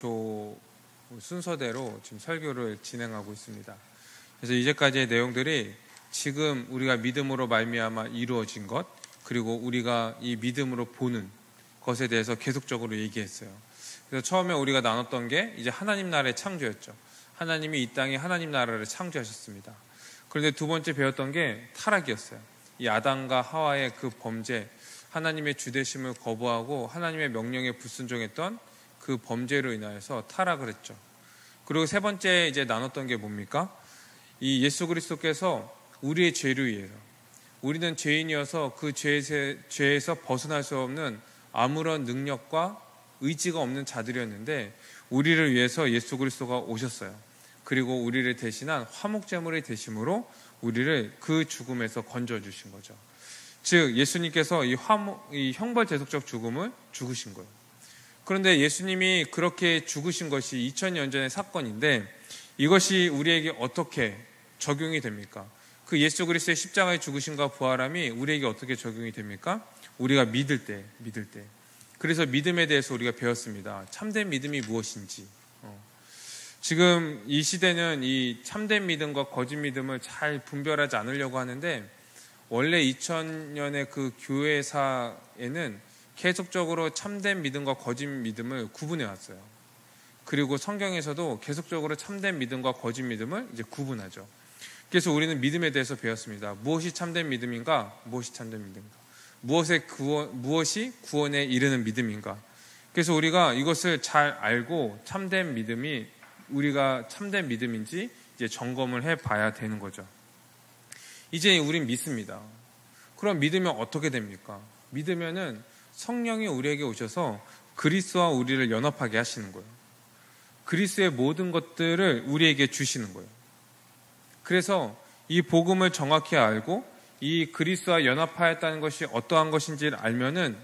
또 순서대로 지금 설교를 진행하고 있습니다. 그래서 이제까지의 내용들이 지금 우리가 믿음으로 말미암아 이루어진 것, 그리고 우리가 이 믿음으로 보는 것에 대해서 계속적으로 얘기했어요. 그래서 처음에 우리가 나눴던 게 이제 하나님 나라의 창조였죠. 하나님이 이 땅에 하나님 나라를 창조하셨습니다. 그런데 두 번째 배웠던 게 타락이었어요. 이 아담과 하와의 그 범죄, 하나님의 주되심을 거부하고 하나님의 명령에 불순종했던 그 범죄로 인하여서 타락을 했죠. 그리고 세 번째 이제 나눴던 게 뭡니까? 이 예수 그리스도께서 우리의 죄를 위해서, 우리는 죄인이어서 그 죄에서 벗어날 수 없는 아무런 능력과 의지가 없는 자들이었는데 우리를 위해서 예수 그리스도가 오셨어요. 그리고 우리를 대신한 화목제물의 대심으로 우리를 그 죽음에서 건져주신 거죠. 즉 예수님께서 이 형벌대속적 죽음을 죽으신 거예요. 그런데 예수님이 그렇게 죽으신 것이 2000년 전의 사건인데 이것이 우리에게 어떻게 적용이 됩니까? 그 예수 그리스도의 십자가의 죽으심과 부활함이 우리에게 어떻게 적용이 됩니까? 우리가 믿을 때. 그래서 믿음에 대해서 우리가 배웠습니다. 참된 믿음이 무엇인지. 지금 이 시대는 이 참된 믿음과 거짓 믿음을 잘 분별하지 않으려고 하는데 원래 2000년의 그 교회사에는 계속적으로 참된 믿음과 거짓 믿음을 구분해 왔어요. 그리고 성경에서도 계속적으로 참된 믿음과 거짓 믿음을 이제 구분하죠. 그래서 우리는 믿음에 대해서 배웠습니다. 무엇이 참된 믿음인가? 무엇이 참된 믿음인가? 무엇이 구원에 이르는 믿음인가? 그래서 우리가 이것을 잘 알고 참된 믿음이 우리가 참된 믿음인지 이제 점검을 해봐야 되는 거죠. 이제 우린 믿습니다. 그럼 믿으면 어떻게 됩니까? 믿으면은 성령이 우리에게 오셔서 그리스도와 우리를 연합하게 하시는 거예요. 그리스도의 모든 것들을 우리에게 주시는 거예요. 그래서 이 복음을 정확히 알고 이 그리스도와 연합하였다는 것이 어떠한 것인지를 알면은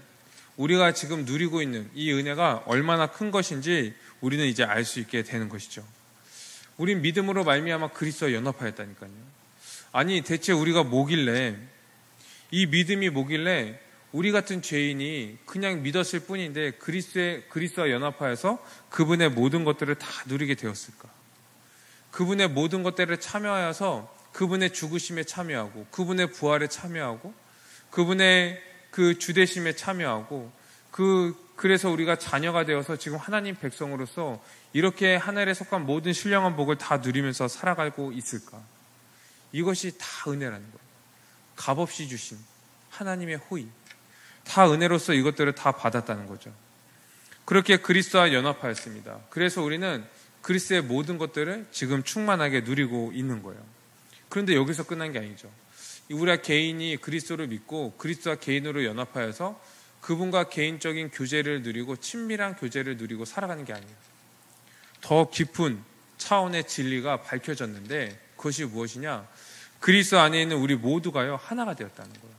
우리가 지금 누리고 있는 이 은혜가 얼마나 큰 것인지 우리는 이제 알 수 있게 되는 것이죠. 우린 믿음으로 말미암아 그리스도와 연합하였다니까요. 아니 대체 우리가 뭐길래, 이 믿음이 뭐길래 우리 같은 죄인이 그냥 믿었을 뿐인데 그리스도와 연합하여서 그분의 모든 것들을 다 누리게 되었을까? 그분의 모든 것들을 참여하여서 그분의 죽으심에 참여하고 그분의 부활에 참여하고 그분의 그 주되심에 참여하고 그래서 우리가 자녀가 되어서 지금 하나님 백성으로서 이렇게 하늘에 속한 모든 신령한 복을 다 누리면서 살아가고 있을까? 이것이 다 은혜라는 거예요. 값없이 주신 하나님의 호의, 다 은혜로서 이것들을 다 받았다는 거죠. 그렇게 그리스도와 연합하였습니다. 그래서 우리는 그리스도의 모든 것들을 지금 충만하게 누리고 있는 거예요. 그런데 여기서 끝난 게 아니죠. 우리가 개인이 그리스도를 믿고 그리스도와 개인으로 연합하여서 그분과 개인적인 교제를 누리고 친밀한 교제를 누리고 살아가는 게 아니에요. 더 깊은 차원의 진리가 밝혀졌는데 그것이 무엇이냐? 그리스도 안에 있는 우리 모두가요 하나가 되었다는 거예요.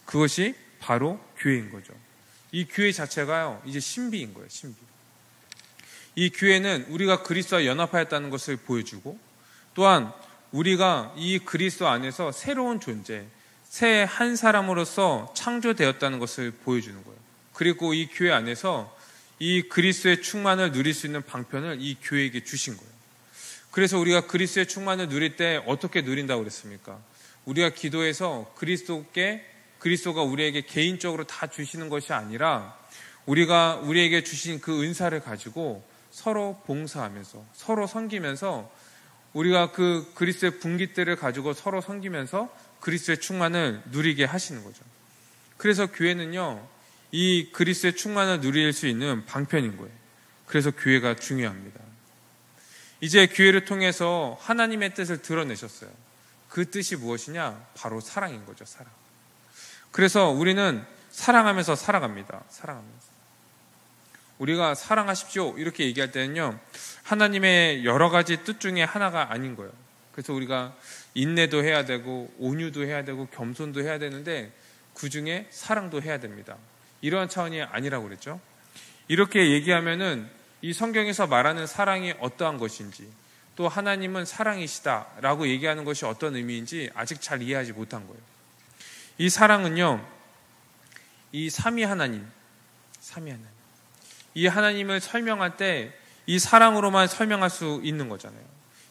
그것이 바로 교회인 거죠. 이 교회 자체가요 이제 신비인 거예요. 신비. 이 교회는 우리가 그리스도와 연합하였다는 것을 보여주고 또한 우리가 이 그리스도 안에서 새로운 존재, 새 한 사람으로서 창조되었다는 것을 보여주는 거예요. 그리고 이 교회 안에서 이 그리스도의 충만을 누릴 수 있는 방편을 이 교회에게 주신 거예요. 그래서 우리가 그리스도의 충만을 누릴 때 어떻게 누린다고 그랬습니까? 우리가 기도해서 그리스도가 우리에게 개인적으로 다 주시는 것이 아니라 우리에게 주신 그 은사를 가지고 서로 봉사하면서 서로 섬기면서 우리가 그 그리스도의 분깃들을 가지고 서로 섬기면서 그리스도의 충만을 누리게 하시는 거죠. 그래서 교회는요 이 그리스도의 충만을 누릴 수 있는 방편인 거예요. 그래서 교회가 중요합니다. 이제 교회를 통해서 하나님의 뜻을 드러내셨어요. 그 뜻이 무엇이냐? 바로 사랑인 거죠. 사랑. 그래서 우리는 사랑하면서 살아갑니다. 사랑하면서. 우리가 사랑하십시오 이렇게 얘기할 때는요 하나님의 여러 가지 뜻 중에 하나가 아닌 거예요. 그래서 우리가 인내도 해야 되고 온유도 해야 되고 겸손도 해야 되는데 그 중에 사랑도 해야 됩니다. 이러한 차원이 아니라고 그랬죠. 이렇게 얘기하면은 이 성경에서 말하는 사랑이 어떠한 것인지 또 하나님은 사랑이시다라고 얘기하는 것이 어떤 의미인지 아직 잘 이해하지 못한 거예요. 이 사랑은요 이 삼위 하나님 이 하나님을 설명할 때 이 사랑으로만 설명할 수 있는 거잖아요.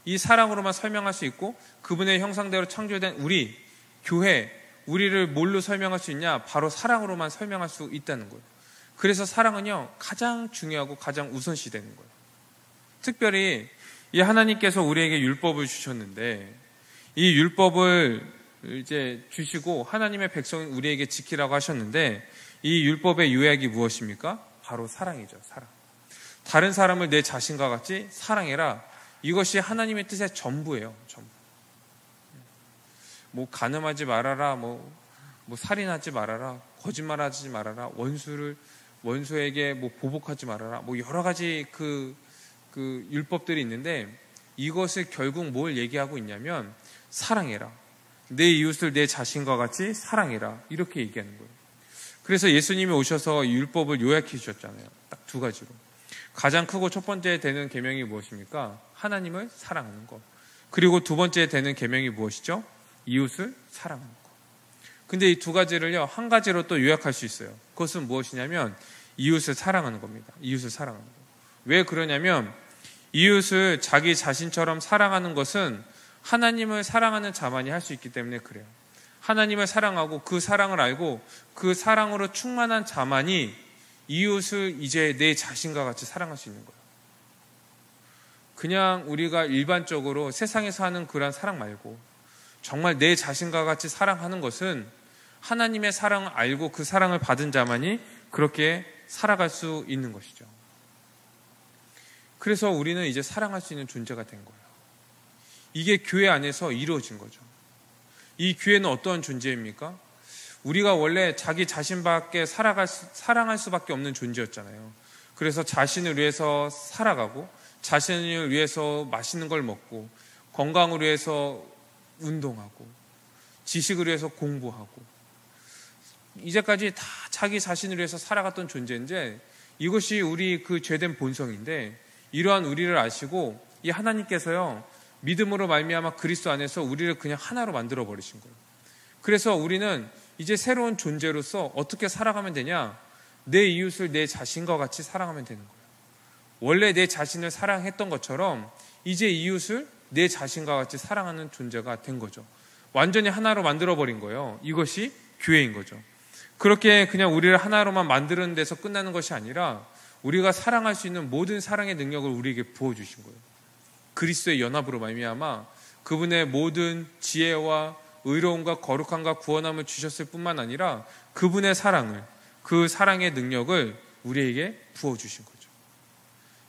이 사랑으로만 설명할 수 있고 그분의 형상대로 창조된 우리, 교회, 우리를 뭘로 설명할 수 있냐? 바로 사랑으로만 설명할 수 있다는 거예요. 그래서 사랑은요, 가장 중요하고 가장 우선시 되는 거예요. 특별히 이 하나님께서 우리에게 율법을 주셨는데 이 율법을 이제 주시고 하나님의 백성인 우리에게 지키라고 하셨는데 이 율법의 요약이 무엇입니까? 바로 사랑이죠. 사랑. 다른 사람을 내 자신과 같이 사랑해라. 이것이 하나님의 뜻의 전부예요. 전부. 뭐 간음하지 말아라. 뭐 살인하지 말아라. 거짓말하지 말아라. 원수에게 뭐 보복하지 말아라. 뭐 여러 가지 그 율법들이 있는데 이것을 결국 뭘 얘기하고 있냐면 사랑해라. 내 이웃을 내 자신과 같이 사랑해라. 이렇게 얘기하는 거예요. 그래서 예수님이 오셔서 율법을 요약해 주셨잖아요. 딱 두 가지로. 가장 크고 첫 번째 되는 계명이 무엇입니까? 하나님을 사랑하는 것. 그리고 두 번째 되는 계명이 무엇이죠? 이웃을 사랑하는 것. 근데 이 두 가지를요, 한 가지로 또 요약할 수 있어요. 그것은 무엇이냐면 이웃을 사랑하는 겁니다. 이웃을 사랑하는 것. 왜 그러냐면 이웃을 자기 자신처럼 사랑하는 것은 하나님을 사랑하는 자만이 할 수 있기 때문에 그래요. 하나님을 사랑하고 그 사랑을 알고 그 사랑으로 충만한 자만이 이웃을 이제 내 자신과 같이 사랑할 수 있는 거예요. 그냥 우리가 일반적으로 세상에서 하는 그런 사랑 말고 정말 내 자신과 같이 사랑하는 것은 하나님의 사랑을 알고 그 사랑을 받은 자만이 그렇게 살아갈 수 있는 것이죠. 그래서 우리는 이제 사랑할 수 있는 존재가 된 거예요. 이게 교회 안에서 이루어진 거죠. 이 교회는 어떠한 존재입니까? 우리가 원래 자기 자신밖에 사랑할 수밖에 없는 존재였잖아요. 그래서 자신을 위해서 살아가고 자신을 위해서 맛있는 걸 먹고 건강을 위해서 운동하고 지식을 위해서 공부하고 이제까지 다 자기 자신을 위해서 살아갔던 존재인데 이것이 우리 그 죄된 본성인데 이러한 우리를 아시고 이 하나님께서요 믿음으로 말미암아 그리스도 안에서 우리를 그냥 하나로 만들어 버리신 거예요. 그래서 우리는 이제 새로운 존재로서 어떻게 살아가면 되냐? 내 이웃을 내 자신과 같이 사랑하면 되는 거예요. 원래 내 자신을 사랑했던 것처럼 이제 이웃을 내 자신과 같이 사랑하는 존재가 된 거죠. 완전히 하나로 만들어 버린 거예요. 이것이 교회인 거죠. 그렇게 그냥 우리를 하나로만 만드는 데서 끝나는 것이 아니라 우리가 사랑할 수 있는 모든 사랑의 능력을 우리에게 부어주신 거예요. 그리스도의 연합으로 말미암아 그분의 모든 지혜와 의로움과 거룩함과 구원함을 주셨을 뿐만 아니라 그분의 사랑을, 그 사랑의 능력을 우리에게 부어주신 거죠.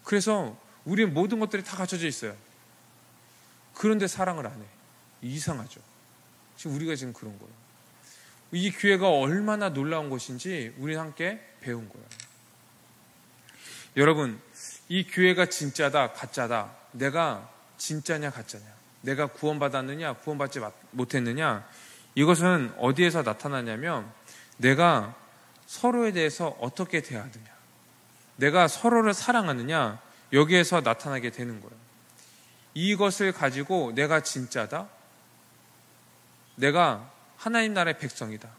그래서 우리는 모든 것들이 다 갖춰져 있어요. 그런데 사랑을 안 해. 이상하죠. 지금 우리가 지금 그런 거예요. 이 교회가 얼마나 놀라운 것인지 우리는 함께 배운 거예요. 여러분, 이 교회가 진짜다, 가짜다. 내가 진짜냐, 가짜냐. 내가 구원받았느냐, 구원받지 못했느냐. 이것은 어디에서 나타나냐면 내가 서로에 대해서 어떻게 대하느냐. 내가 서로를 사랑하느냐. 여기에서 나타나게 되는 거예요. 이것을 가지고 내가 진짜다. 내가 하나님 나라의 백성이다.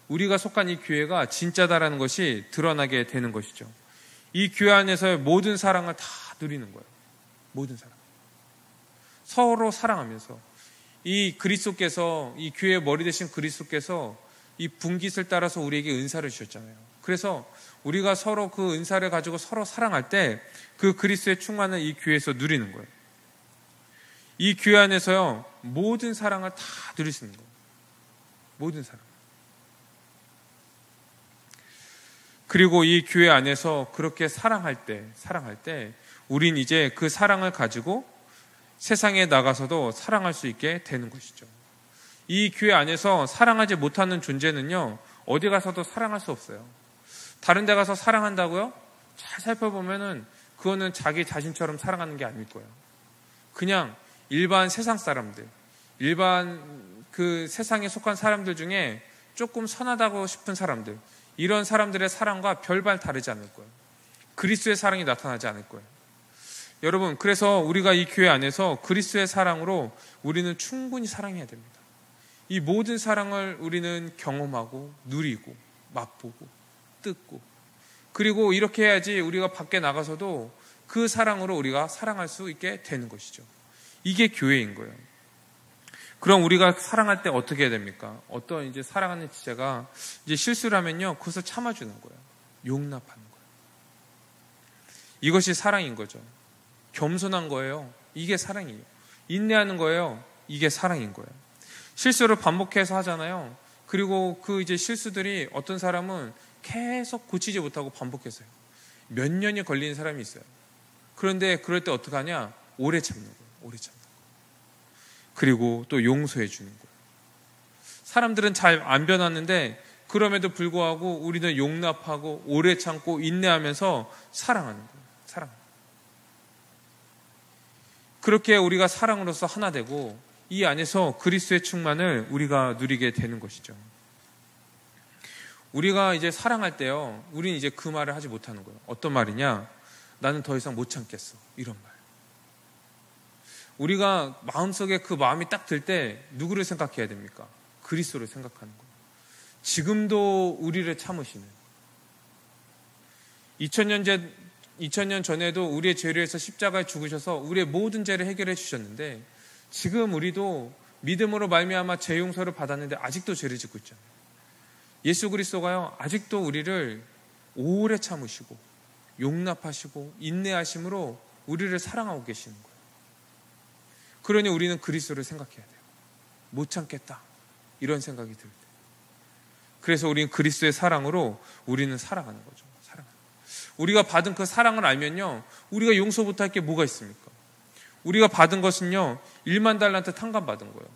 우리가 속한 이 교회가 진짜다라는 것이 드러나게 되는 것이죠. 이 교회 안에서의 모든 사랑을 다 누리는 거예요. 모든 사랑. 서로 사랑하면서 이 그리스도께서 이 교회의 머리 되신 그리스도께서 이 분깃을 따라서 우리에게 은사를 주셨잖아요. 그래서 우리가 서로 그 은사를 가지고 서로 사랑할 때 그 그리스도의 충만을 이 교회에서 누리는 거예요. 이 교회 안에서요 모든 사랑을 다 누릴 수 있는 거예요. 모든 사랑. 그리고 이 교회 안에서 그렇게 사랑할 때 우린 이제 그 사랑을 가지고 세상에 나가서도 사랑할 수 있게 되는 것이죠. 이 교회 안에서 사랑하지 못하는 존재는요 어디 가서도 사랑할 수 없어요. 다른 데 가서 사랑한다고요? 잘 살펴보면은 그거는 자기 자신처럼 사랑하는 게 아닐 거예요. 그냥 일반 세상 사람들, 일반 그 세상에 속한 사람들 중에 조금 선하다고 싶은 사람들, 이런 사람들의 사랑과 별반 다르지 않을 거예요. 그리스도의 사랑이 나타나지 않을 거예요. 여러분, 그래서 우리가 이 교회 안에서 그리스도의 사랑으로 우리는 충분히 사랑해야 됩니다. 이 모든 사랑을 우리는 경험하고 누리고 맛보고 뜯고 그리고 이렇게 해야지 우리가 밖에 나가서도 그 사랑으로 우리가 사랑할 수 있게 되는 것이죠. 이게 교회인 거예요. 그럼 우리가 사랑할 때 어떻게 해야 됩니까? 어떤 이제 사랑하는 지체가 이제 실수를 하면요, 그것을 참아주는 거예요. 용납하는 거예요. 이것이 사랑인 거죠. 겸손한 거예요. 이게 사랑이에요. 인내하는 거예요. 이게 사랑인 거예요. 실수를 반복해서 하잖아요. 그리고 그 이제 실수들이 어떤 사람은 계속 고치지 못하고 반복해서 해요. 몇 년이 걸리는 사람이 있어요. 그런데 그럴 때 어떻게 하냐? 오래 참는 거예요. 오래 참는 거예요. 그리고 또 용서해 주는 거예요. 사람들은 잘 안 변하는데 그럼에도 불구하고 우리는 용납하고 오래 참고 인내하면서 사랑하는 거예요. 사랑. 그렇게 우리가 사랑으로서 하나 되고 이 안에서 그리스도의 충만을 우리가 누리게 되는 것이죠. 우리가 이제 사랑할 때요, 우리는 이제 그 말을 하지 못하는 거예요. 어떤 말이냐? 나는 더 이상 못 참겠어. 이런 말. 우리가 마음속에 그 마음이 딱 들 때 누구를 생각해야 됩니까? 그리스도를 생각하는 거예요. 지금도 우리를 참으시는. 2000년 전에도 우리의 죄를 위해서 십자가에 죽으셔서 우리의 모든 죄를 해결해 주셨는데 지금 우리도 믿음으로 말미암아 죄 용서를 받았는데 아직도 죄를 짓고 있잖아요. 예수 그리스도가요, 아직도 우리를 오래 참으시고 용납하시고 인내하심으로 우리를 사랑하고 계시는 거예요. 그러니 우리는 그리스도를 생각해야 돼요. 못 참겠다, 이런 생각이 들 때. 그래서 우리는 그리스도의 사랑으로 우리는 살아가는 거죠. 우리가 받은 그 사랑을 알면요, 우리가 용서 못할 게 뭐가 있습니까? 우리가 받은 것은요, 1만 달란트 탕감받은 거예요.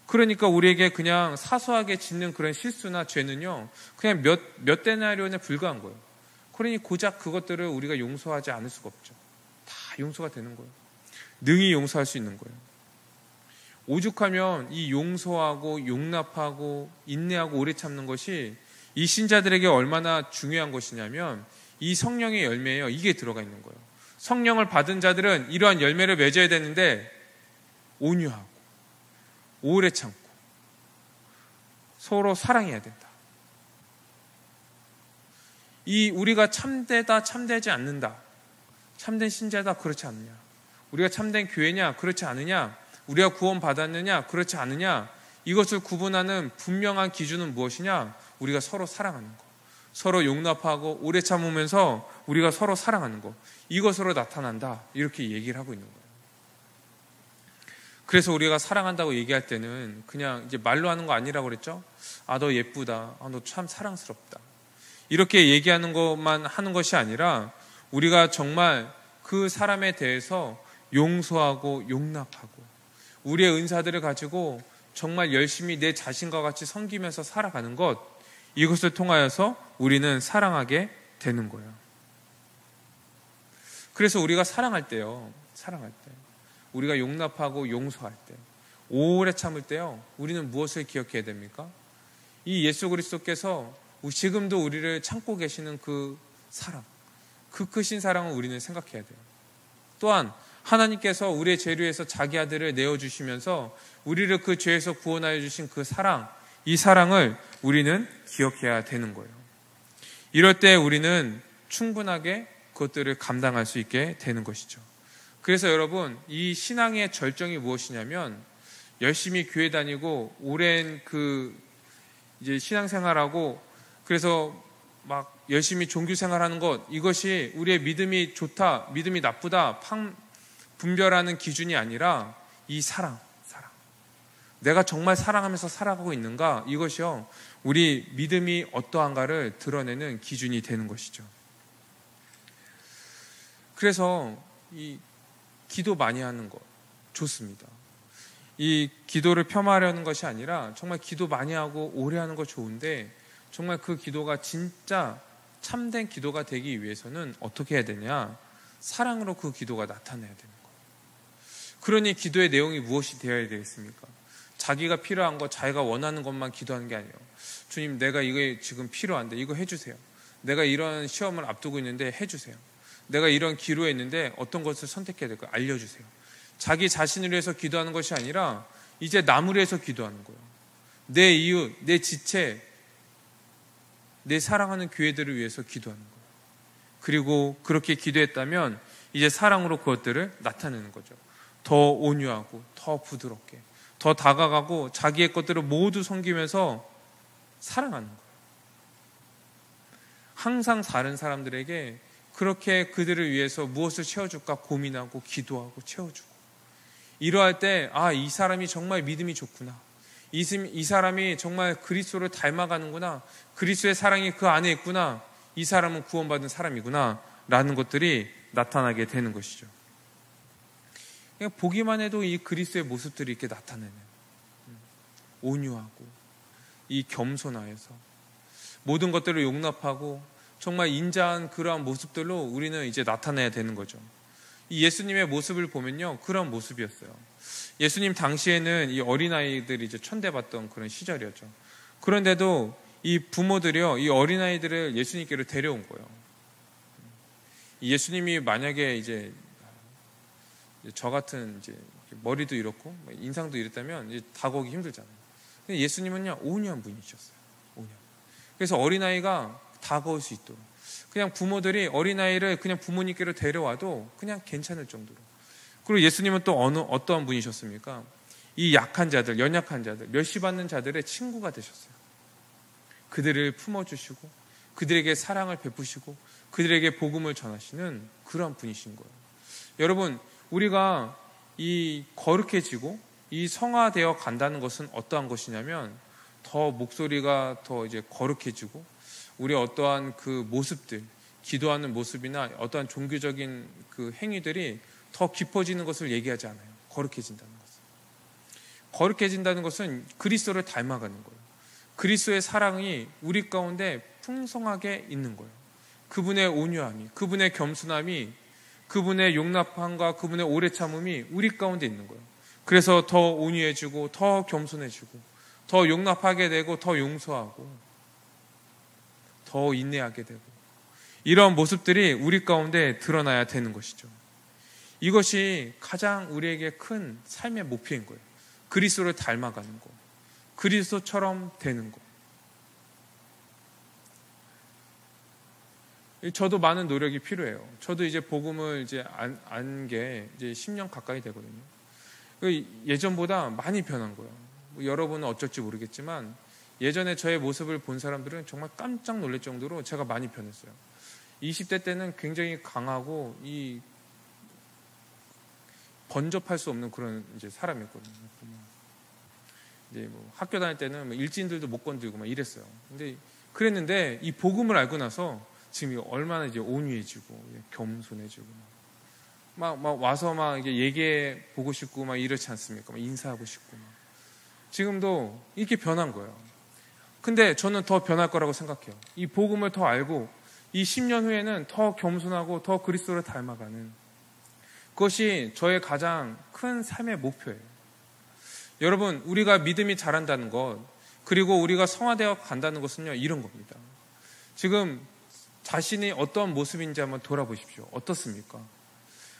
그러니까 우리에게 그냥 사소하게 짓는 그런 실수나 죄는요, 그냥 몇 데나리온에 불과한 거예요. 그러니 고작 그것들을 우리가 용서하지 않을 수가 없죠. 다 용서가 되는 거예요. 능히 용서할 수 있는 거예요. 오죽하면 이 용서하고 용납하고 인내하고 오래 참는 것이 이 신자들에게 얼마나 중요한 것이냐면 이 성령의 열매예요. 이게 들어가 있는 거예요. 성령을 받은 자들은 이러한 열매를 맺어야 되는데 온유하고 오래 참고 서로 사랑해야 된다. 이 우리가 참되다, 참되지 않는다. 참된 신자다, 그렇지 않느냐. 우리가 참된 교회냐, 그렇지 않느냐. 우리가 구원 받았느냐, 그렇지 않느냐. 이것을 구분하는 분명한 기준은 무엇이냐? 우리가 서로 사랑하는 것. 서로 용납하고 오래 참으면서 우리가 서로 사랑하는 것. 이것으로 나타난다. 이렇게 얘기를 하고 있는 거예요. 그래서 우리가 사랑한다고 얘기할 때는 그냥 이제 말로 하는 거 아니라고 그랬죠? 아, 너 예쁘다. 아, 너 참 사랑스럽다. 이렇게 얘기하는 것만 하는 것이 아니라 우리가 정말 그 사람에 대해서 용서하고 용납하고 우리의 은사들을 가지고 정말 열심히 내 자신과 같이 섬기면서 살아가는 것, 이것을 통하여서 우리는 사랑하게 되는 거예요. 그래서 우리가 사랑할 때요, 우리가 용납하고 용서할 때, 오래 참을 때요, 우리는 무엇을 기억해야 됩니까? 이 예수 그리스도께서 지금도 우리를 참고 계시는 그 사랑, 그 크신 사랑을 우리는 생각해야 돼요. 또한 하나님께서 우리의 죄를 위해서 자기 아들을 내어주시면서 우리를 그 죄에서 구원하여 주신 그 사랑, 이 사랑을 우리는 기억해야 되는 거예요. 이럴 때 우리는 충분하게 그것들을 감당할 수 있게 되는 것이죠. 그래서 여러분, 이 신앙의 절정이 무엇이냐면 열심히 교회 다니고 오랜 그 이제 신앙생활하고 그래서 막 열심히 종교 생활하는 것, 이것이 우리의 믿음이 좋다, 믿음이 나쁘다 분별하는 기준이 아니라 이 사랑. 내가 정말 사랑하면서 살아가고 있는가, 이것이요, 우리 믿음이 어떠한가를 드러내는 기준이 되는 것이죠. 그래서 이 기도 많이 하는 것 좋습니다. 이 기도를 폄하하려는 것이 아니라 정말 기도 많이 하고 오래 하는 거 좋은데 정말 그 기도가 진짜 참된 기도가 되기 위해서는 어떻게 해야 되냐? 사랑으로 그 기도가 나타나야 되는 거예요. 그러니 기도의 내용이 무엇이 되어야 되겠습니까? 자기가 필요한 것, 자기가 원하는 것만 기도하는 게 아니에요. 주님, 내가 이게 지금 필요한데 이거 해주세요. 내가 이런 시험을 앞두고 있는데 해주세요. 내가 이런 기로에 있는데 어떤 것을 선택해야 될까 알려주세요. 자기 자신을 위해서 기도하는 것이 아니라 이제 남을 위해서 기도하는 거예요. 내 이웃, 내 지체, 내 사랑하는 교회들을 위해서 기도하는 거예요. 그리고 그렇게 기도했다면 이제 사랑으로 그것들을 나타내는 거죠. 더 온유하고 더 부드럽게 더 다가가고 자기의 것들을 모두 섬기면서 사랑하는 거예요. 항상 다른 사람들에게 그렇게 그들을 위해서 무엇을 채워줄까 고민하고 기도하고 채워주고, 이러할 때 이 사람이 정말 믿음이 좋구나, 이 사람이 정말 그리스도를 닮아가는구나, 그리스도의 사랑이 그 안에 있구나, 이 사람은 구원받은 사람이구나 라는 것들이 나타나게 되는 것이죠. 그냥 보기만 해도 이 그리스도의 모습들이 이렇게 나타내는, 온유하고 이 겸손하여서 모든 것들을 용납하고 정말 인자한 그러한 모습들로 우리는 이제 나타내야 되는 거죠. 이 예수님의 모습을 보면요, 그런 모습이었어요. 예수님 당시에는 이 어린아이들이 이제 천대받던 그런 시절이었죠. 그런데도 이 부모들이요, 이 어린아이들을 예수님께로 데려온 거예요. 예수님이 만약에 이제 저 같은 이제 머리도 이렇고 인상도 이랬다면 이제 다가오기 힘들잖아요. 근데 예수님은요, 온유한 분이셨어요. 온유. 그래서 어린아이가 다가올 수 있도록 그냥 부모들이 어린아이를 그냥 부모님께로 데려와도 그냥 괜찮을 정도로. 그리고 예수님은 또 어떠한 분이셨습니까? 이 약한 자들, 연약한 자들, 멸시받는 자들의 친구가 되셨어요. 그들을 품어주시고 그들에게 사랑을 베푸시고 그들에게 복음을 전하시는 그런 분이신 거예요. 여러분, 우리가 이 거룩해지고 이 성화되어 간다는 것은 어떠한 것이냐면, 더 목소리가 더 이제 거룩해지고 우리 어떠한 그 모습들, 기도하는 모습이나 어떠한 종교적인 그 행위들이 더 깊어지는 것을 얘기하지 않아요. 거룩해진다는 것은. 거룩해진다는 것은 그리스도를 닮아가는 거예요. 그리스도의 사랑이 우리 가운데 풍성하게 있는 거예요. 그분의 온유함이, 그분의 겸손함이, 그분의 용납함과 그분의 오래 참음이 우리 가운데 있는 거예요. 그래서 더 온유해지고 더 겸손해지고 더 용납하게 되고 더 용서하고 더 인내하게 되고, 이런 모습들이 우리 가운데 드러나야 되는 것이죠. 이것이 가장 우리에게 큰 삶의 목표인 거예요. 그리스도를 닮아가는 거, 그리스도처럼 되는 거. 저도 많은 노력이 필요해요. 저도 이제 복음을 이제 안 게 이제 10년 가까이 되거든요. 예전보다 많이 변한 거예요. 여러분은 어쩔지 모르겠지만 예전에 저의 모습을 본 사람들은 정말 깜짝 놀랄 정도로 제가 많이 변했어요. 20대 때는 굉장히 강하고 이 번접할 수 없는 그런 이제 사람이었거든요. 이제 뭐 학교 다닐 때는 일진들도 못 건들고 막 이랬어요. 근데 그랬는데 이 복음을 알고 나서 지금 얼마나 이제 온유해지고 겸손해지고 막 와서 막 이게 얘기해 보고 싶고 막 이렇지 않습니까? 막 인사하고 싶고 막. 지금도 이렇게 변한 거예요. 근데 저는 더 변할 거라고 생각해요. 이 복음을 더 알고 이 10년 후에는 더 겸손하고 더 그리스도를 닮아가는, 그것이 저의 가장 큰 삶의 목표예요. 여러분, 우리가 믿음이 자란다는 것, 그리고 우리가 성화되어 간다는 것은요, 이런 겁니다. 지금 자신이 어떤 모습인지 한번 돌아보십시오. 어떻습니까?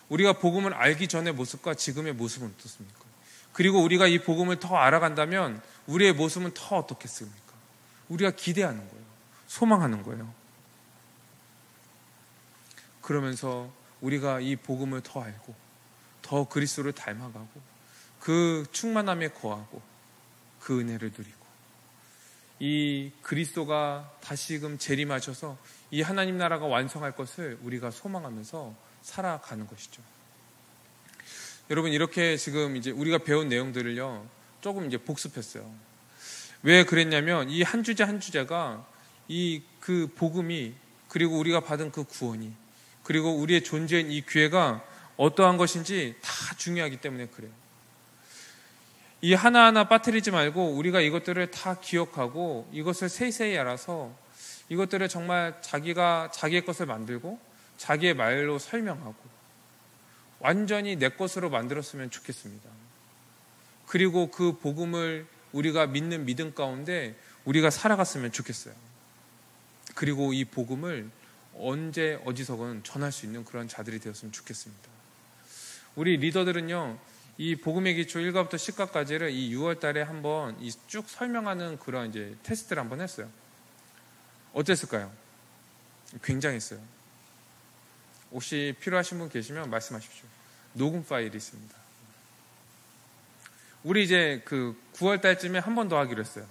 우리가 복음을 알기 전의 모습과 지금의 모습은 어떻습니까? 그리고 우리가 이 복음을 더 알아간다면 우리의 모습은 더 어떻겠습니까? 우리가 기대하는 거예요. 소망하는 거예요. 그러면서 우리가 이 복음을 더 알고 더 그리스도를 닮아가고 그 충만함에 거하고 그 은혜를 누리고 이 그리스도가 다시금 재림하셔서 이 하나님 나라가 완성할 것을 우리가 소망하면서 살아가는 것이죠. 여러분, 이렇게 지금 이제 우리가 배운 내용들을요, 조금 이제 복습했어요. 왜 그랬냐면 이 한 주제 한 주제가 이 그 복음이, 그리고 우리가 받은 그 구원이, 그리고 우리의 존재인 이 교회가 어떠한 것인지 다 중요하기 때문에 그래요. 이 하나하나 빠뜨리지 말고 우리가 이것들을 다 기억하고 이것을 세세히 알아서 이것들을 정말 자기가 자기의 것을 만들고 자기의 말로 설명하고 완전히 내 것으로 만들었으면 좋겠습니다. 그리고 그 복음을 우리가 믿는 믿음 가운데 우리가 살아갔으면 좋겠어요. 그리고 이 복음을 언제 어디서건 전할 수 있는 그런 자들이 되었으면 좋겠습니다. 우리 리더들은요, 이 복음의 기초 1과부터 10과까지를 이 6월 달에 한번 쭉 설명하는 그런 이제 테스트를 한번 했어요. 어땠을까요? 굉장했어요. 혹시 필요하신 분 계시면 말씀하십시오. 녹음 파일이 있습니다. 우리 이제 그 9월 달쯤에 한 번 더 하기로 했어요.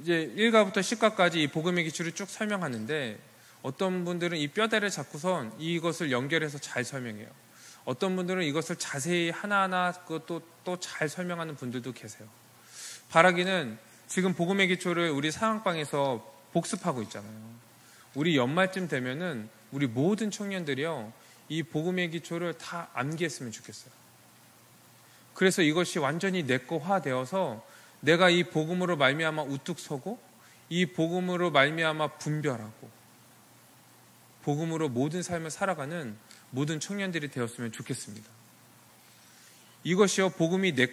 이제 1가부터 10가까지 이 복음의 기초를 쭉 설명하는데, 어떤 분들은 이 뼈대를 잡고선 이것을 연결해서 잘 설명해요. 어떤 분들은 이것을 자세히 하나하나 그것도 또 잘 설명하는 분들도 계세요. 바라기는 지금 복음의 기초를 우리 상황방에서 복습하고 있잖아요. 우리 연말쯤 되면은 우리 모든 청년들이요, 이 복음의 기초를 다 암기했으면 좋겠어요. 그래서 이것이 완전히 내 거화 되어서 내가 이 복음으로 말미암아 우뚝 서고, 이 복음으로 말미암아 분별하고, 복음으로 모든 삶을 살아가는 모든 청년들이 되었으면 좋겠습니다. 이것이요, 복음이 내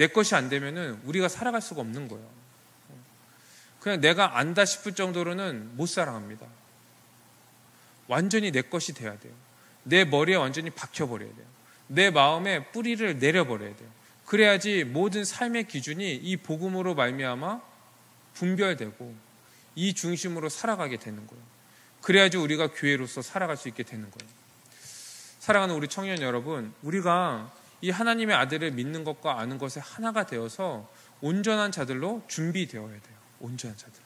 것이 안 되면은 우리가 살아갈 수가 없는 거예요. 그냥 내가 안다 싶을 정도로는 못 살아갑니다. 완전히 내 것이 돼야 돼요. 내 머리에 완전히 박혀버려야 돼요. 내 마음에 뿌리를 내려버려야 돼요. 그래야지 모든 삶의 기준이 이 복음으로 말미암아 분별되고 이 중심으로 살아가게 되는 거예요. 그래야지 우리가 교회로서 살아갈 수 있게 되는 거예요. 사랑하는 우리 청년 여러분, 우리가 이 하나님의 아들을 믿는 것과 아는 것에 하나가 되어서 온전한 자들로 준비되어야 돼요. 온전한 자들로.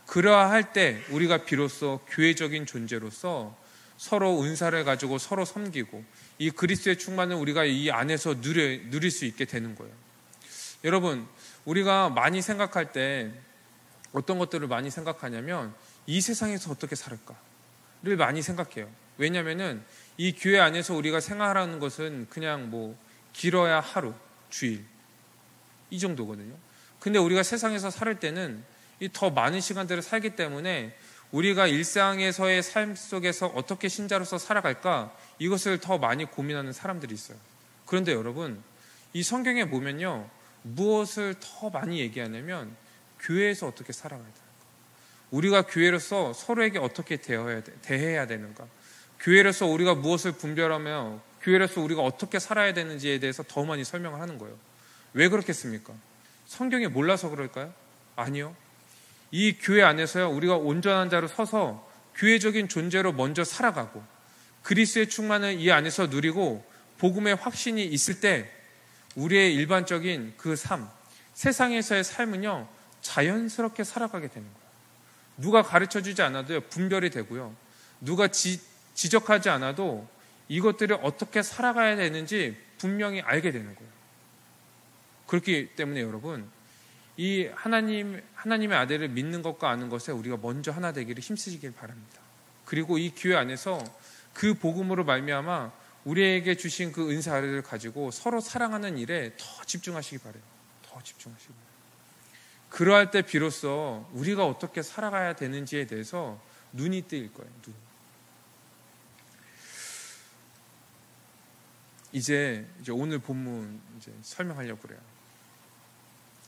그러할 때 우리가 비로소 교회적인 존재로서 서로 은사를 가지고 서로 섬기고 이 그리스도의 충만을 우리가 이 안에서 누릴 수 있게 되는 거예요. 여러분, 우리가 많이 생각할 때 어떤 것들을 많이 생각하냐면 이 세상에서 어떻게 살을까를 많이 생각해요. 왜냐하면은 이 교회 안에서 우리가 생활하는 것은 그냥 길어야 하루, 주일 이 정도거든요. 근데 우리가 세상에서 살 때는 이 더 많은 시간들을 살기 때문에 우리가 일상에서의 삶 속에서 어떻게 신자로서 살아갈까, 이것을 더 많이 고민하는 사람들이 있어요. 그런데 여러분, 이 성경에 보면요, 무엇을 더 많이 얘기하냐면 교회에서 어떻게 살아가야 될까, 우리가 교회로서 서로에게 어떻게 대해야 되는가, 교회로서 우리가 무엇을 분별하며 교회로서 우리가 어떻게 살아야 되는지에 대해서 더 많이 설명을 하는 거예요. 왜 그렇겠습니까? 성경이 몰라서 그럴까요? 아니요. 이 교회 안에서요, 우리가 온전한 자로 서서 교회적인 존재로 먼저 살아가고 그리스도의 충만을 이 안에서 누리고 복음의 확신이 있을 때 우리의 일반적인 그 삶, 세상에서의 삶은요, 자연스럽게 살아가게 되는 거예요. 누가 가르쳐주지 않아도요, 분별이 되고요, 누가 지적하지 않아도 이것들을 어떻게 살아가야 되는지 분명히 알게 되는 거예요. 그렇기 때문에 여러분, 이 하나님의 아들을 믿는 것과 아는 것에 우리가 먼저 하나 되기를 힘쓰시길 바랍니다. 그리고 이 교회 안에서 그 복음으로 말미암아 우리에게 주신 그 은사를 가지고 서로 사랑하는 일에 더 집중하시기 바라요. 더 집중하시기 바라요. 그러할 때 비로소 우리가 어떻게 살아가야 되는지에 대해서 눈이 뜨일 거예요. 이제 오늘 본문 설명하려고 그래요.